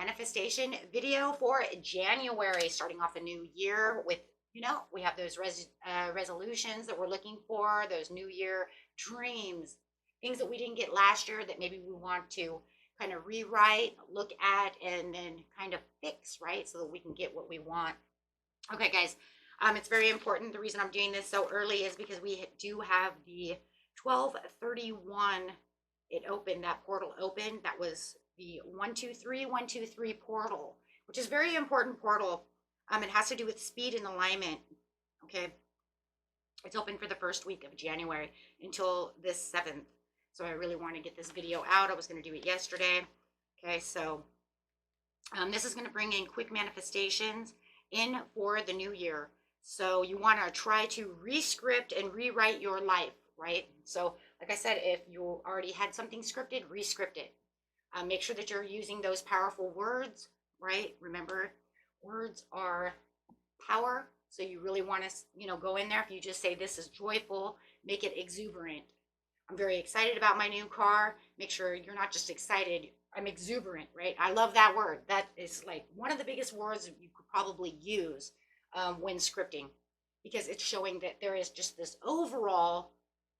manifestation video for January, starting off a new year with, we have those resolutions that we're looking for, those new year dreams, things that we didn't get last year that maybe we want to kind of rewrite, look at, and then kind of fix, right? So that we can get what we want. Okay, guys, it's very important. The reason I'm doing this so early is because we do have the 1231, it opened, that portal opened. That was the 123 portal, which is very important portal. It has to do with speed and alignment. Okay, it's open for the first week of January until this 7th. So I really want to get this video out. I was going to do it yesterday. Okay, so this is going to bring in quick manifestations in for the new year. So you want to try to re-script and rewrite your life, right? So like I said, if you already had something scripted, re-script it. Make sure that you're using those powerful words, right? Remember, words are power. So you really want to, go in there. If you just say this is joyful, make it exuberant. I'm very excited about my new car. Make sure you're not just excited. I'm exuberant, right? I love that word. That is like one of the biggest words you could probably use when scripting, because it's showing that there is just this overall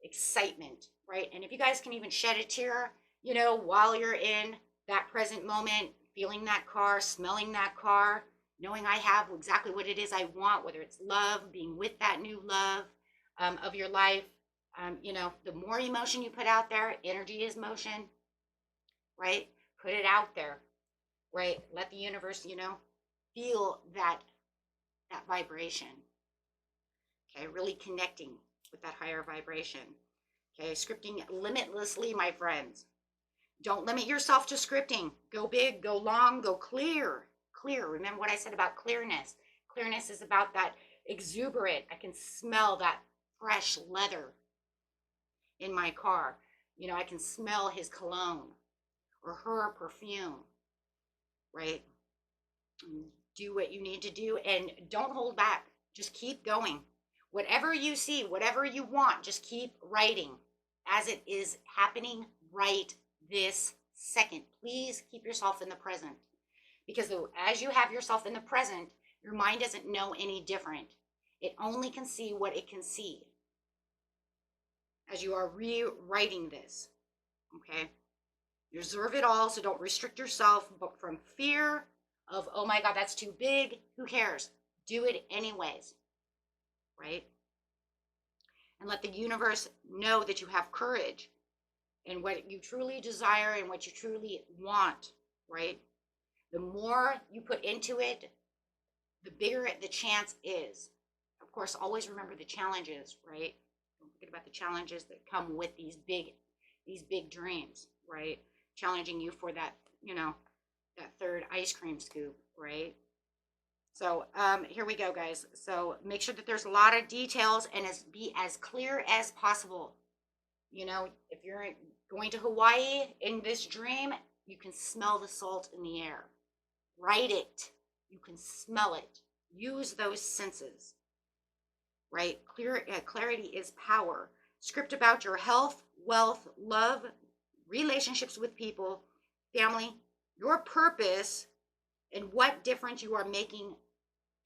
excitement, right? And if you guys can even shed a tear, while you're in that present moment, feeling that car, smelling that car, knowing I have exactly what it is I want, whether it's love, being with that new love of your life. The more emotion you put out there, energy is motion, right? Put it out there, right? Let the universe, feel that vibration. Okay, really connecting with that higher vibration. Okay, scripting limitlessly, my friends. Don't limit yourself to scripting. Go big, go long, go clear. Clear. Remember what I said about clearness. Clearness is about that exuberant. I can smell that fresh leather in my car. I can smell his cologne or her perfume, right? Do what you need to do and don't hold back. Just keep going. Whatever you see, whatever you want, just keep writing as it is happening right this second. Please keep yourself in the present, because as you have yourself in the present, your mind doesn't know any different. It only can see what it can see as you are rewriting this. Okay, you deserve it all, so don't restrict yourself, but from fear of, oh my God, that's too big, who cares? Do it anyways, right? And let the universe know that you have courage and what you truly desire and what you truly want, right? The more you put into it, the bigger the chance is. Of course, always remember the challenges, right? Don't forget about the challenges that come with these big dreams, right? Challenging you for that, that third ice cream scoop, right? So here we go, guys. So make sure that there's a lot of details and be as clear as possible. If you're going to Hawaii in this dream, you can smell the salt in the air. Write it. You can smell it. Use those senses, right? Clarity is power. Script about your health, wealth, love, relationships with people, family, your purpose, and what difference you are making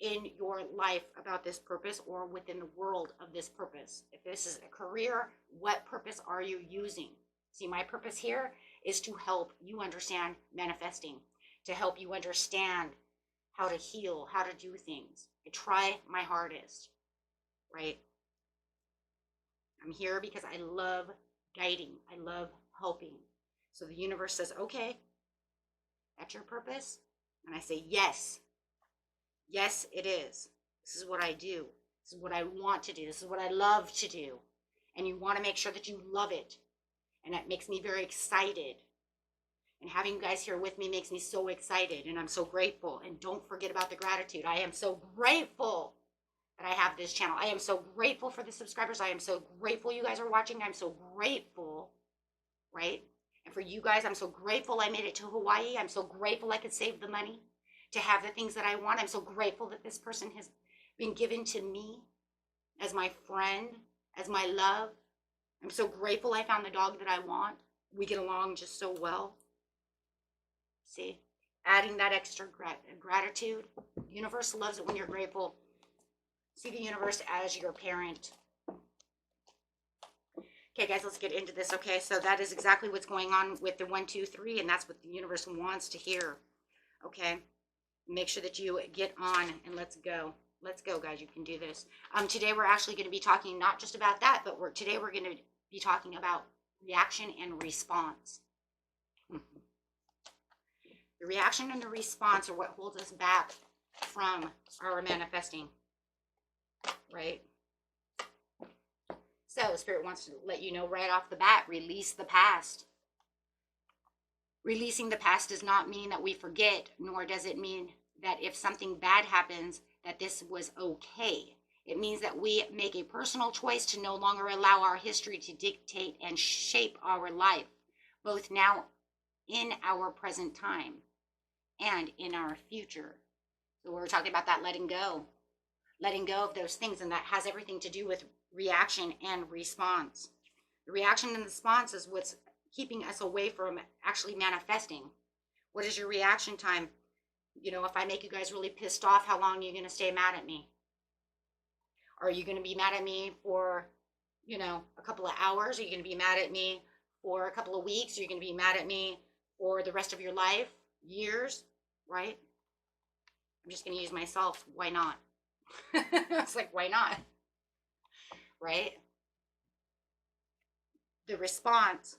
in your life about this purpose or within the world of this purpose. If this is a career, what purpose are you using? See, my purpose here is to help you understand manifesting, to help you understand how to heal, how to do things. I try my hardest, right? I'm here because I love guiding. I love helping. So the universe says, okay, that's your purpose? And I say, yes. Yes, it is. This is what I do. This is what I want to do. This is what I love to do. And you want to make sure that you love it. And that makes me very excited. And having you guys here with me makes me so excited. And I'm so grateful. And don't forget about the gratitude. I am so grateful that I have this channel. I am so grateful for the subscribers. I am so grateful you guys are watching. I'm so grateful, right? And for you guys, I'm so grateful I made it to Hawaii. I'm so grateful I could save the money to have the things that I want. I'm so grateful that this person has been given to me as my friend, as my love. I'm so grateful I found the dog that I want. We get along just so well. See, adding that extra gratitude. The universe loves it when you're grateful. See the universe as your parent. Okay, guys, let's get into this. Okay, so that is exactly what's going on with the 1, 2, 3, and that's what the universe wants to hear. Okay, make sure that you get on and let's go. Let's go, guys. You can do this. Today we're actually going to be talking not just about that, but today we're going to be talking about reaction and response. The reaction and the response are what holds us back from our manifesting, right? So Spirit wants to let you know right off the bat, release the past. Releasing the past does not mean that we forget, nor does it mean that if something bad happens, that this was okay. It means that we make a personal choice to no longer allow our history to dictate and shape our life, both now in our present time and in our future. So we're talking about that letting go of those things, and that has everything to do with reaction and response. The reaction and the response is what's keeping us away from actually manifesting. What is your reaction time? You know, if I make you guys really pissed off, how long are you going to stay mad at me? Are you going to be mad at me for, you know, a couple of hours? Are you going to be mad at me for a couple of weeks? Are you going to be mad at me for the rest of your life? Years? Right? I'm just going to use myself. Why not? It's like, why not? Right? The response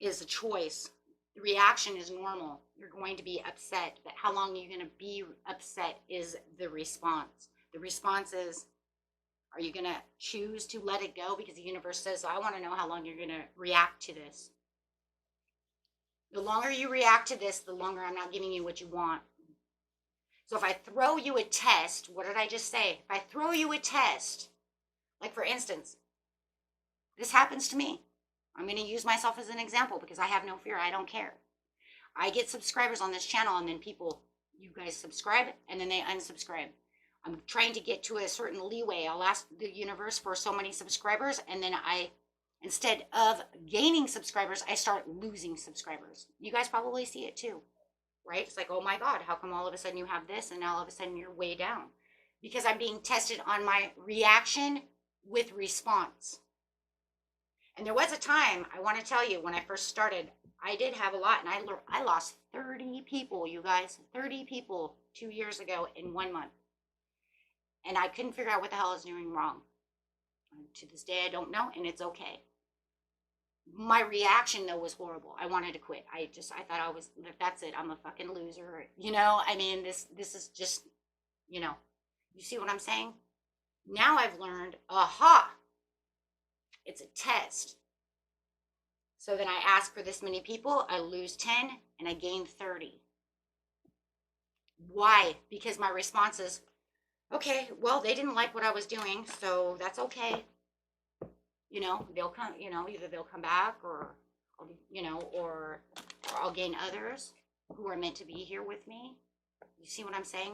is a choice. The reaction is normal. You're going to be upset, but how long are you going to be upset is the response. The response is, are you going to choose to let it go? Because the universe says, I want to know how long you're going to react to this. The longer you react to this, the longer I'm not giving you what you want. So if I throw you a test, what did I just say? If I throw you a test, like for instance, this happens to me. I'm going to use myself as an example because I have no fear. I don't care. I get subscribers on this channel, and then you guys subscribe, and then they unsubscribe. I'm trying to get to a certain leeway. I'll ask the universe for so many subscribers, and then instead of gaining subscribers, I start losing subscribers. You guys probably see it too, right? It's like, oh my God, how come all of a sudden you have this, and now all of a sudden you're way down? Because I'm being tested on my reaction with response. And there was a time, I want to tell you, when I first started, I did have a lot, and I lost 30 people, you guys, 30 people 2 years ago in 1 month. And I couldn't figure out what the hell I was doing wrong. To this day, I don't know, and it's okay. My reaction, though, was horrible. I wanted to quit. I thought that's it. I'm a fucking loser. You know, I mean, this is just, you know, you see what I'm saying? Now I've learned, aha, it's a test. So then I ask for this many people, I lose 10, and I gain 30. Why? Because my response is, okay, well, they didn't like what I was doing, so that's okay. You know, they'll come, you know, either they'll come back or you know, or I'll gain others who are meant to be here with me. You see what I'm saying?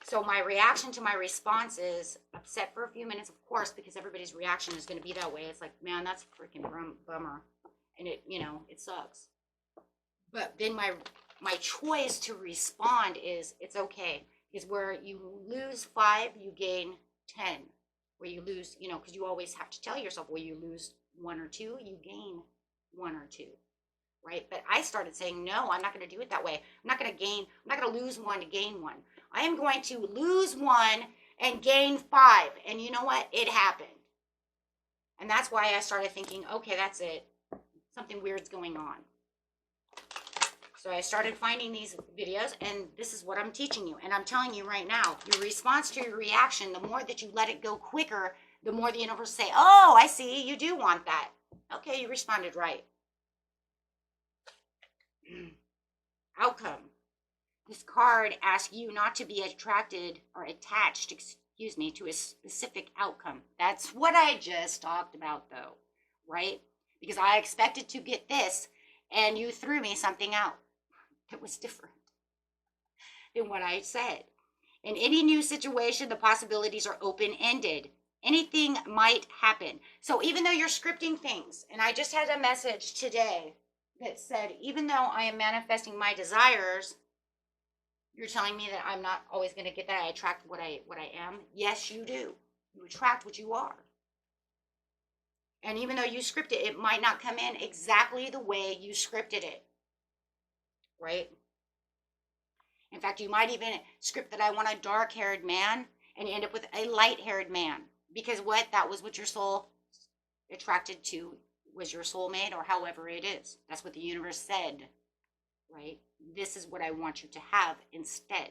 So my reaction to my response is upset for a few minutes, of course, because everybody's reaction is going to be that way. It's like, man, that's a freaking bummer. And it, you know, it sucks. But then my choice to respond is, it's okay. Because where you lose 5, you gain 10. Where you lose, you know, because you always have to tell yourself, where you lose 1 or 2, you gain 1 or 2. Right? But I started saying, no, I'm not going to do it that way. I'm not going to lose 1 to gain 1. I am going to lose 1 and gain 5. And you know what? It happened. And that's why I started thinking, okay, that's it. Something weird's going on. So I started finding these videos, and this is what I'm teaching you. And I'm telling you right now, your response to your reaction, the more that you let it go quicker, the more the universe say, oh, I see, you do want that. Okay, you responded right. Outcome. This card asks you not to be attracted or attached, to a specific outcome. That's what I just talked about, though, right? Because I expected to get this, and you threw me something out that was different than what I said. In any new situation, the possibilities are open-ended. Anything might happen. So even though you're scripting things, and I just had a message today, that said, even though I am manifesting my desires, you're telling me that I'm not always going to get that. I attract what I am. Yes, you do. You attract what you are. And even though you script it, it might not come in exactly the way you scripted it. Right? In fact, you might even script that I want a dark-haired man and you end up with a light-haired man. Because what? That was what your soul attracted to, was your soulmate, or however it is. That's what the universe said. Right? This is what I want you to have instead.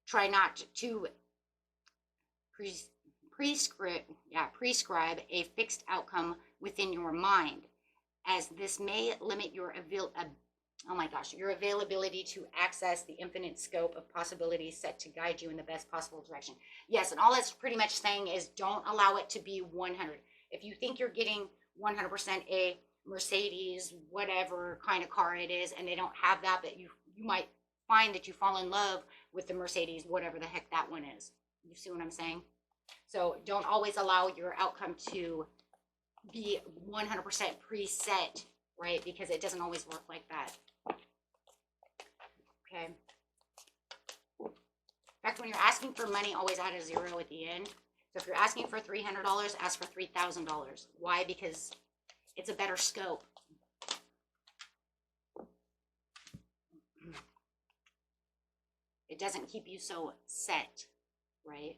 Try not to prescribe a fixed outcome within your mind, as this may limit your availability to access the infinite scope of possibilities set to guide you in the best possible direction. Yes, and all that's pretty much saying is don't allow it to be 100. If you think you're getting 100% a Mercedes, whatever kind of car it is, and they don't have that, but you might find that you fall in love with the Mercedes, whatever the heck that one is. You see what I'm saying? So don't always allow your outcome to be 100% preset, right? Because it doesn't always work like that. Okay. In fact, when you're asking for money, always add a zero at the end. So if you're asking for $300, ask for $3,000. Why? Because it's a better scope. It doesn't keep you so set, right?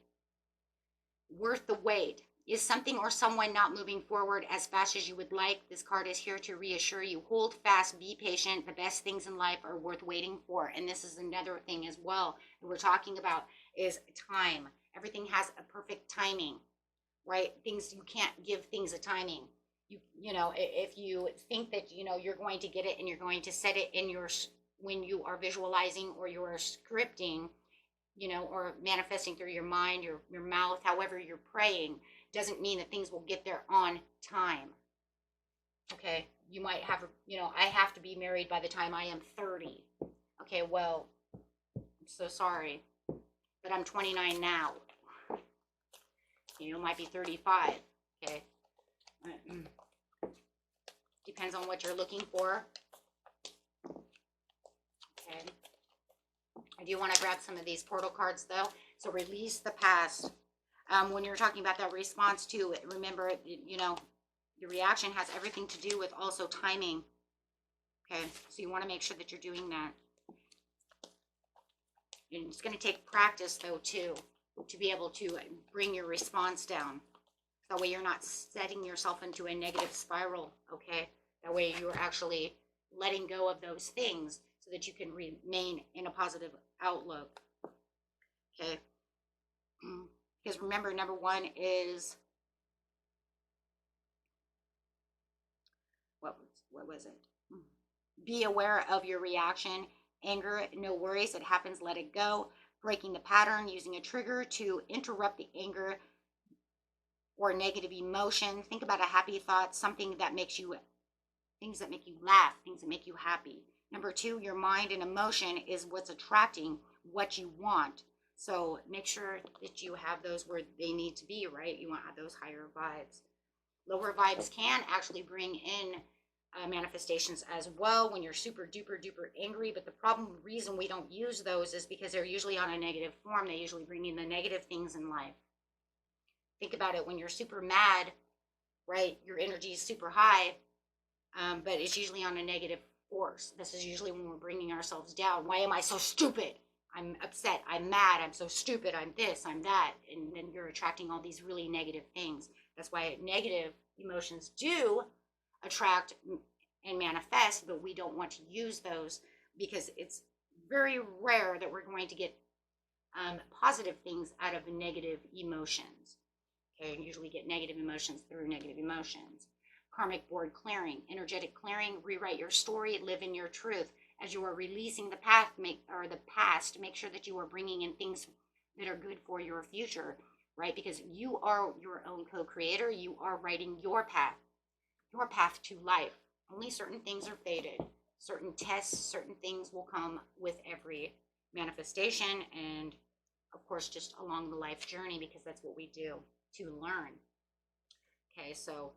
Worth the wait. Is something or someone not moving forward as fast as you would like? This card is here to reassure you. Hold fast, be patient. The best things in life are worth waiting for. And this is another thing as well that we're talking about is time. Everything has a perfect timing, right? Things, you can't give things a timing. You know, if you think that, you know, you're going to get it and you're going to set it in your, when you are visualizing or you're scripting, you know, or manifesting through your mind, your mouth, however you're praying, doesn't mean that things will get there on time. Okay, you might have, you know, I have to be married by the time I am 30. Okay, well, I'm so sorry, but I'm 29 now. You know, might be 35. Okay. Depends on what you're looking for. Okay. I do want to grab some of these portal cards though. So release the past. When you're talking about that response too, remember, you know, the reaction has everything to do with also timing. Okay, so you want to make sure that you're doing that. And it's going to take practice though too, to be able to bring your response down. That way you're not setting yourself into a negative spiral, okay? That way you're actually letting go of those things so that you can remain in a positive outlook, okay? Because remember, number one is, what was it? Be aware of your reaction. Anger, no worries, it happens, let it go. Breaking the pattern, using a trigger to interrupt the anger or negative emotion. Think about a happy thought, something that makes you, things that make you laugh, things that make you happy. Number two, your mind and emotion is what's attracting what you want. So make sure that you have those where they need to be, right? You want those higher vibes. Lower vibes can actually bring in manifestations as well when you're super duper duper angry, but the reason we don't use those is because they're usually on a negative form. They usually bring in the negative things in life. Think about it, when you're super mad, right, your energy is super high, but it's usually on a negative force. This is usually when we're bringing ourselves down. Why am I so stupid? I'm upset, I'm mad, I'm so stupid, I'm this, I'm that. And then you're attracting all these really negative things. That's why negative emotions do attract and manifest, but we don't want to use those because it's very rare that we're going to get positive things out of negative emotions. Okay, and usually get negative emotions through negative emotions. Karmic board clearing, energetic clearing, rewrite your story, live in your truth. As you are releasing the past, make sure that you are bringing in things that are good for your future, right? Because you are your own co-creator. You are writing your path to life. Only certain things are fated. Certain tests, certain things will come with every manifestation, and of course, just along the life journey, because that's what we do to learn. Okay, so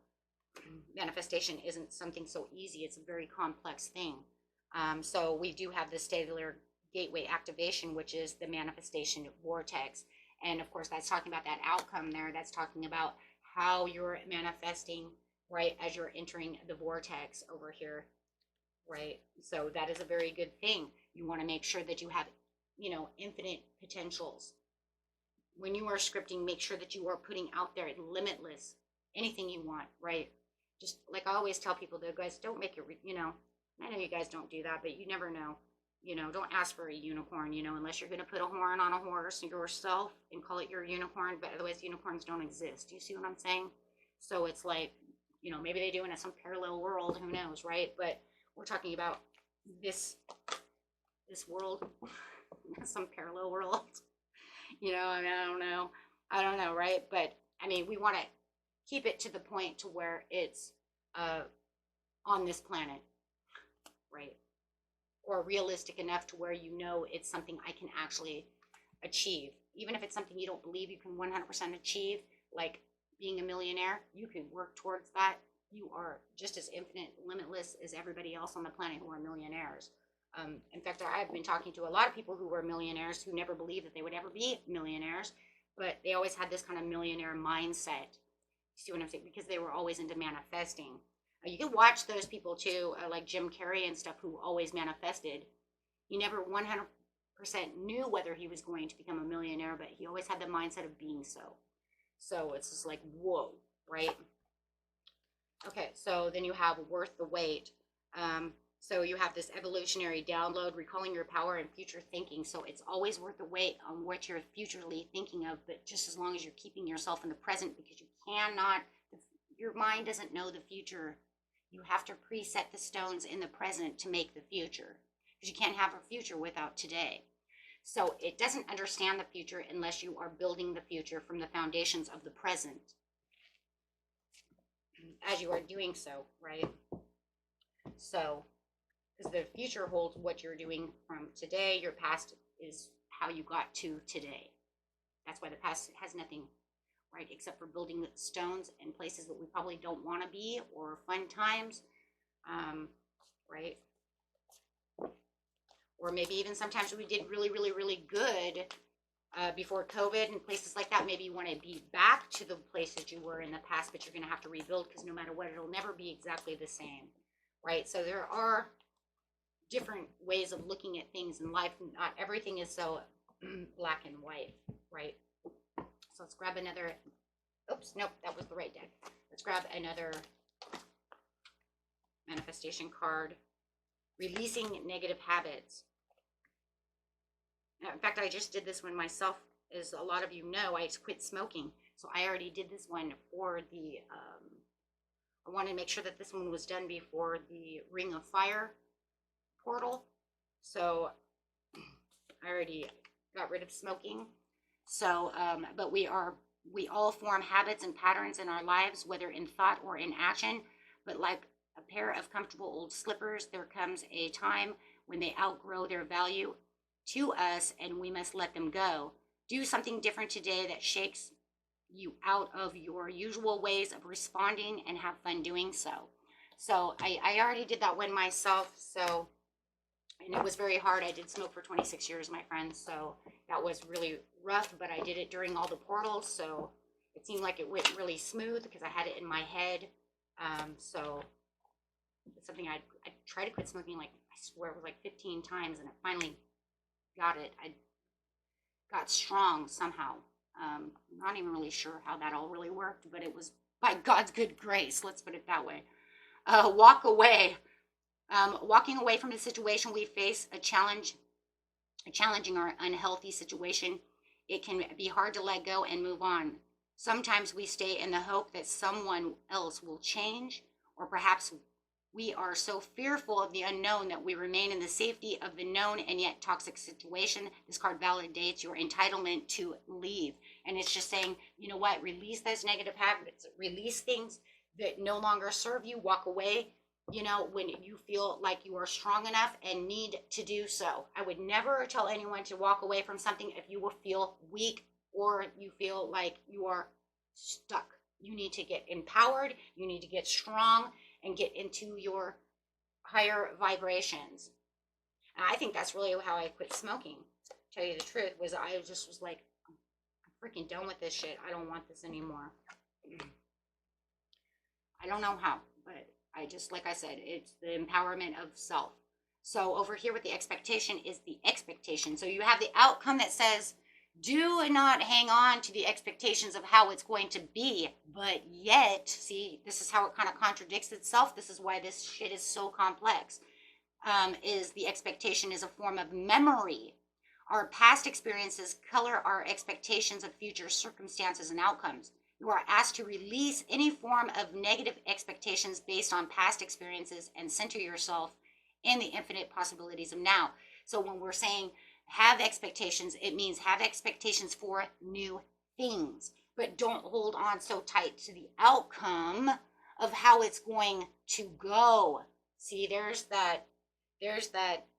manifestation isn't something so easy. It's a very complex thing. So we do have the stellar gateway activation, which is the manifestation vortex. And of course, that's talking about that outcome there. That's talking about how you're manifesting, right, as you're entering the vortex over here, right? So that is a very good thing. You want to make sure that you have, infinite potentials. When you are scripting, make sure that you are putting out there limitless, anything you want, right? Just like I always tell people, though, guys, don't make it, I know you guys don't do that, but you never know. Don't ask for a unicorn, unless you're going to put a horn on a horse yourself and call it your unicorn, but otherwise unicorns don't exist. Do you see what I'm saying? So it's like, maybe they do in some parallel world, who knows, right? But we're talking about this world, some parallel world. I mean, I don't know, right? But I mean, we want to keep it to the point to where it's on this planet, right? Or realistic enough to where it's something I can actually achieve. Even if it's something you don't believe you can 100% achieve, like being a millionaire, you can work towards that. You are just as infinite, limitless as everybody else on the planet who are millionaires. In fact, I've been talking to a lot of people who were millionaires who never believed that they would ever be millionaires, but they always had this kind of millionaire mindset. You see what I'm saying? Because they were always into manifesting. You can watch those people too, like Jim Carrey and stuff, who always manifested. He never 100% knew whether he was going to become a millionaire, but he always had the mindset of being so. So it's just like, whoa, right? Okay, so then you have worth the wait. So you have this evolutionary download, recalling your power and future thinking. So it's always worth the wait on what you're futurely thinking of, but just as long as you're keeping yourself in the present, because you cannot, your mind doesn't know the future. You have to preset the stones in the present to make the future, because you can't have a future without today. So it doesn't understand the future unless you are building the future from the foundations of the present, as you are doing so, right? So, because the future holds what you're doing from today, your past is how you got to today. That's why the past has nothing, right, except for building stones in places that we probably don't want to be, or fun times, right? Or maybe even sometimes we did really, really, really good before COVID and places like that. Maybe you want to be back to the places you were in the past, but you're going to have to rebuild, because no matter what, it'll never be exactly the same, right? So there are different ways of looking at things in life. Not everything is so black and white, right? So let's grab another. Oops, nope, that was the right deck. Let's grab another manifestation card. Releasing negative habits. In fact, I just did this one myself. As a lot of you know, I quit smoking. So I already did this one for the, I wanted to make sure that this one was done before the Ring of Fire portal. So I already got rid of smoking. So, but we all form habits and patterns in our lives, whether in thought or in action. But like a pair of comfortable old slippers, there comes a time when they outgrow their value to us, and we must let them go. Do something different today that shakes you out of your usual ways of responding, and have fun doing so. So I already did that one myself. So, and it was very hard. I did smoke for 26 years, my friends. So that was really rough, but I did it during all the portals. So it seemed like it went really smooth because I had it in my head. So it's something I tried to quit smoking, like, I swear it was like 15 times, and I finally got it. I got strong somehow. I'm not even really sure how that all really worked, but it was by God's good grace. Let's put it that way. Walk away. Walking away from a situation we face, a challenging or unhealthy situation, it can be hard to let go and move on. Sometimes we stay in the hope that someone else will change, or perhaps we are so fearful of the unknown that we remain in the safety of the known and yet toxic situation. This card validates your entitlement to leave. And it's just saying, you know what, release those negative habits, release things that no longer serve you, walk away, when you feel like you are strong enough and need to do so. I would never tell anyone to walk away from something if you will feel weak or you feel like you are stuck. You need to get empowered. You need to get strong and get into your higher vibrations. And I think that's really how I quit smoking. To tell you the truth, was I just was like, I'm freaking done with this shit. I don't want this anymore. I don't know how, but I just, like I said, it's the empowerment of self. So over here with the expectation is the expectation. So you have the outcome that says, do not hang on to the expectations of how it's going to be. But yet, see, this is how it kind of contradicts itself. This is why this shit is so complex. Is the expectation is a form of memory. Our past experiences color our expectations of future circumstances and outcomes. You are asked to release any form of negative expectations based on past experiences and center yourself in the infinite possibilities of now. So when we're saying have expectations, it means have expectations for new things, but don't hold on so tight to the outcome of how it's going to go. See, there's that,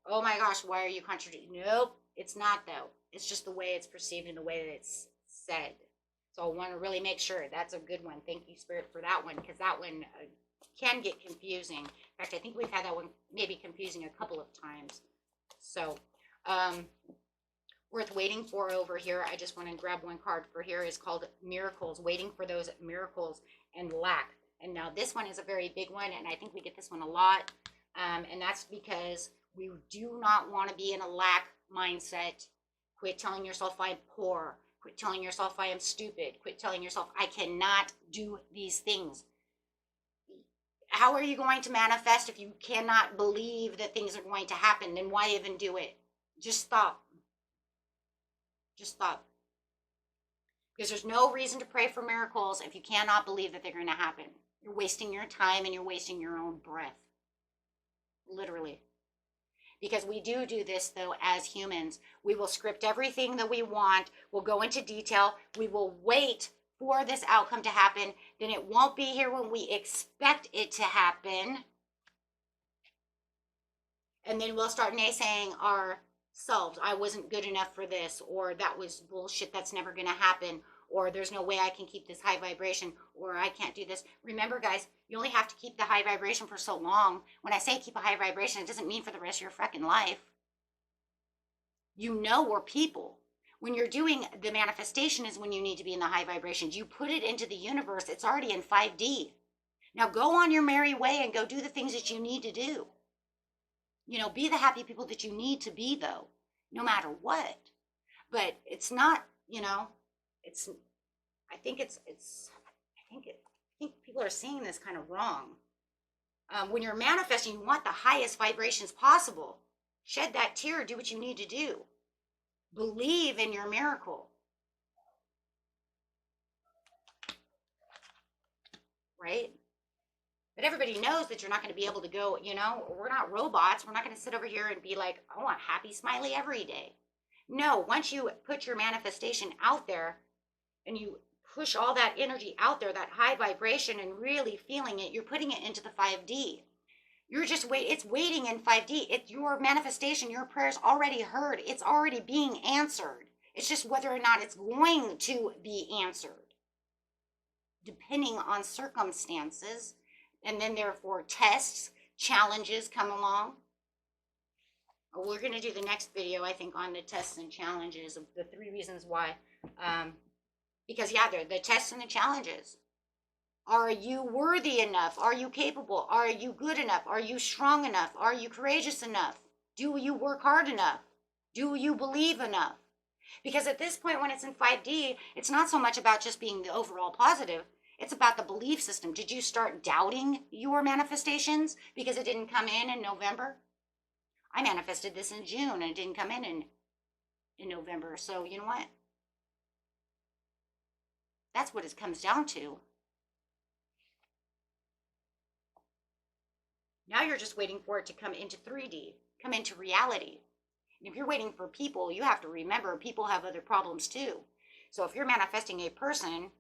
oh my gosh, why are you contradicting? Nope, it's not though. It's just the way it's perceived and the way that it's said. So I want to really make sure that's a good one. Thank you, Spirit, for that one, because that one can get confusing. In fact, I think we've had that one maybe confusing a couple of times. So, worth waiting for over here. I just want to grab one card for here. Is called Miracles, waiting for those miracles and lack. And now this one is a very big one, and I think we get this one a lot. And that's because we do not want to be in a lack mindset. Quit telling yourself I'm poor. Quit telling yourself I am stupid. Quit telling yourself I cannot do these things. How are you going to manifest if you cannot believe that things are going to happen? Then why even do it? Just stop. Just stop. Because there's no reason to pray for miracles if you cannot believe that they're going to happen. You're wasting your time and you're wasting your own breath. Literally. Because we do this, though, as humans. We will script everything that we want. We'll go into detail. We will wait for this outcome to happen. Then it won't be here when we expect it to happen. And then we'll start naysaying ourselves. I wasn't good enough for this. Or that was bullshit. That's never going to happen. Or there's no way I can keep this high vibration, or I can't do this. Remember, guys, you only have to keep the high vibration for so long. When I say keep a high vibration, it doesn't mean for the rest of your fucking life. You know we're people. When you're doing the manifestation is when you need to be in the high vibrations. You put it into the universe. It's already in 5D. Now go on your merry way and go do the things that you need to do. You know, be the happy people that you need to be, though, no matter what. But it's not, you know, I think people are seeing this kind of wrong. When you're manifesting, you want the highest vibrations possible. Shed that tear, do what you need to do. Believe in your miracle. Right? But everybody knows that you're not going to be able to go, you know, we're not robots. We're not going to sit over here and be like, I want happy, smiley every day. No, once you put your manifestation out there, and you push all that energy out there, that high vibration, and really feeling it, you're putting it into the 5D. You're just it's waiting in 5D. It's your manifestation, your prayer's already heard. It's already being answered. It's just whether or not it's going to be answered, depending on circumstances. And then therefore tests, challenges come along. We're going to do the next video, I think, on the tests and challenges of the 3 reasons why. Because, yeah, they're the tests and the challenges. Are you worthy enough? Are you capable? Are you good enough? Are you strong enough? Are you courageous enough? Do you work hard enough? Do you believe enough? Because at this point, when it's in 5D, it's not so much about just being the overall positive. It's about the belief system. Did you start doubting your manifestations because it didn't come in November? I manifested this in June, and it didn't come in November. So, you know what? That's what it comes down to. Now you're just waiting for it to come into 3D, come into reality. And if you're waiting for people, you have to remember people have other problems too. So if you're manifesting a person,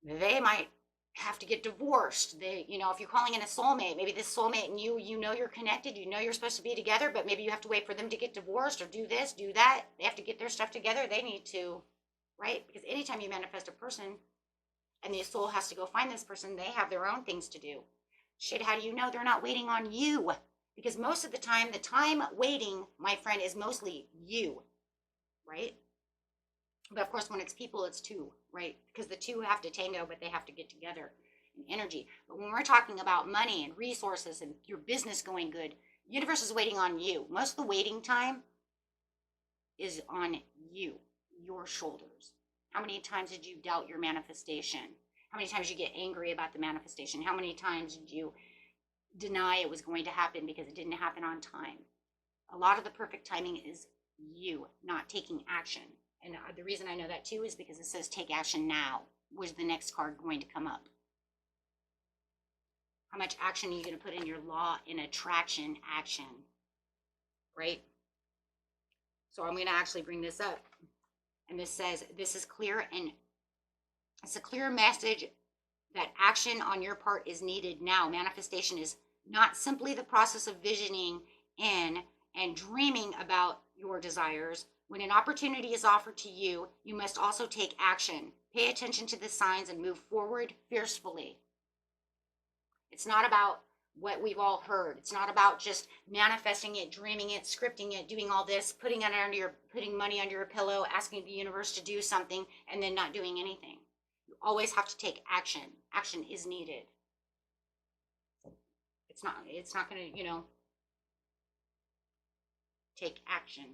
they might have to get divorced. If you're calling in a soulmate, maybe this soulmate and you know you're connected, you know you're supposed to be together, but maybe you have to wait for them to get divorced or do this, do that. They have to get their stuff together. They need to, right? Because anytime you manifest a person, And the soul has to go find this person. They have their own things to do. Shit, how do you know they're not waiting on you? Because most of the time waiting, my friend, is mostly you, right? But of course, when it's people, it's two, right? Because the two have to tango, but they have to get together in energy. But when we're talking about money and resources and your business going good, the universe is waiting on you. Most of the waiting time is on you, your shoulders. How many times did you doubt your manifestation? How many times did you get angry about the manifestation? How many times did you deny it was going to happen because it didn't happen on time? A lot of the perfect timing is you not taking action. And the reason I know that too is because it says take action now. Was the next card going to come up? How much action are you going to put in your law in attraction action? Right? So I'm going to actually bring this up. And this says, this is clear, and it's a clear message that action on your part is needed now. Manifestation is not simply the process of visioning in and dreaming about your desires. When an opportunity is offered to you, you must also take action. Pay attention to the signs and move forward fiercely. It's not about what we've all heard. It's not about just manifesting it, dreaming it, scripting it, doing all this, putting money under your pillow, asking the universe to do something, and then not doing anything. You always have to take action. Action is needed. It's not going to, take action.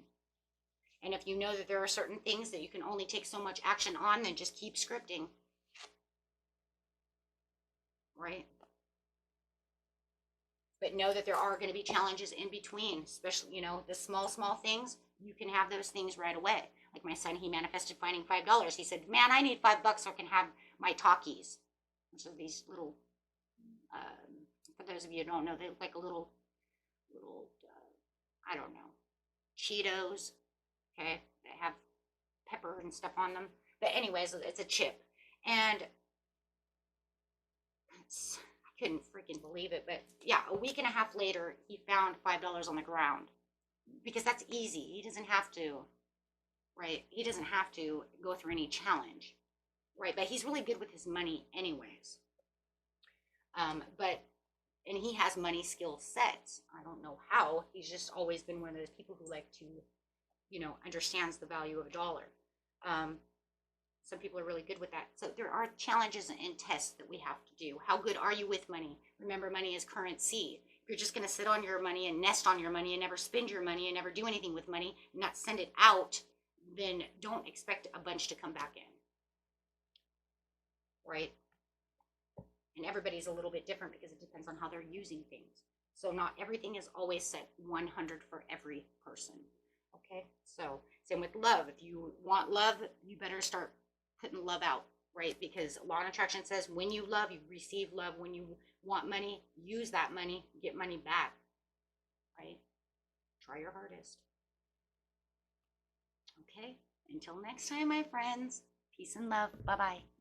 And if you know that there are certain things that you can only take so much action on, then just keep scripting. Right? But know that there are going to be challenges in between, especially, the small things. You can have those things right away. Like my son, he manifested finding $5. He said, man, I need $5 so I can have my Takis. So these little, for those of you who don't know, they look like a little, I don't know, Cheetos. Okay, they have pepper and stuff on them. But anyways, it's a chip. And I couldn't freaking believe it. But yeah, a week and a half later, he found $5 on the ground. Because that's easy. He doesn't have to, right? He doesn't have to go through any challenge, right? But he's really good with his money anyways. And he has money skill sets. I don't know how. He's just always been one of those people who like to, understands the value of a dollar. Some people are really good with that. So there are challenges and tests that we have to do. How good are you with money? Remember, money is currency. If you're just going to sit on your money and nest on your money and never spend your money and never do anything with money, and not send it out, then don't expect a bunch to come back in. Right? And everybody's a little bit different because it depends on how they're using things. So not everything is always set 100 for every person. Okay? So same with love. If you want love, you better start putting love out, right? Because law of attraction says when you love, you receive love. When you want money, use that money, get money back, right? Try your hardest. Okay? Until next time, my friends. Peace and love. Bye-bye.